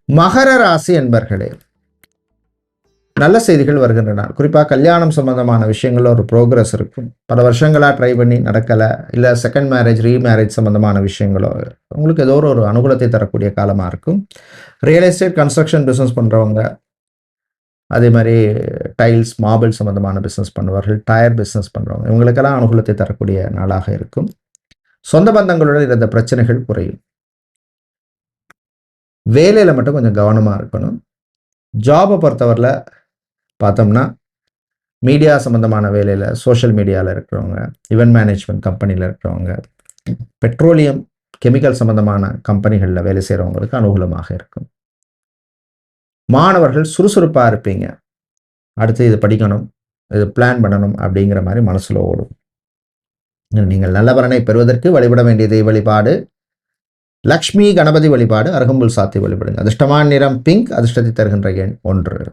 மகர ராசி என்பர்களே, நல்ல செய்திகள் வருகின்றன. குறிப்பாக கல்யாணம் சம்பந்தமான விஷயங்கள்ல ஒரு ப்ரோக்ரஸ் இருக்கும். பல வருஷங்களா ட்ரை பண்ணி நடக்கலை, இல்லை செகண்ட் மேரேஜ் ரீமேரேஜ் சம்பந்தமான விஷயங்களோ உங்களுக்கு ஏதோ ஒரு அனுகூலத்தை தரக்கூடிய காலமாக இருக்கும். ரியல் எஸ்டேட் கன்ஸ்ட்ரக்ஷன் பிஸ்னஸ் பண்ணுறவங்க, அதே மாதிரி டைல்ஸ் மார்பிள் சம்பந்தமான பிஸ்னஸ் பண்ணுவார்கள், டயர் பிஸ்னஸ் பண்ணுறவங்க, இவங்களுக்கெல்லாம் அனுகூலத்தை தரக்கூடிய நாளாக இருக்கும். சொந்த பந்தங்களுடன் இருந்த பிரச்சனைகள் குறையும். வேலையில் மட்டும் கொஞ்சம் கவனமாக இருக்கணும். ஜாபை பொறுத்தவரையில் பார்த்தோம்னா, மீடியா சம்மந்தமான வேலையில், சோஷியல் மீடியாவில் இருக்கிறவங்க, இவெண்ட் மேனேஜ்மெண்ட் கம்பெனியில் இருக்கிறவங்க, பெட்ரோலியம் கெமிக்கல் சம்மந்தமான கம்பெனிகளில் வேலை செய்கிறவங்களுக்கு அனுகூலமாக இருக்கும். மாணவர்கள் சுறுசுறுப்பாக இருப்பீங்க. அடுத்து இது படிக்கணும், இது பிளான் பண்ணணும் அப்படிங்கிற மாதிரி மனசில் ஓடும். நீங்கள் நல்ல பலனை பெறுவதற்கு வழிபட வேண்டிய தெய்வ வழிபாடு லக்ஷ்மி கணபதி வழிபாடு, அருகம்புல் சாத்தி வழிபடுங்க. அதிர்ஷ்டமான நிறம் பிங்க், அதிர்ஷ்டத்தை தருகின்ற எண் 1.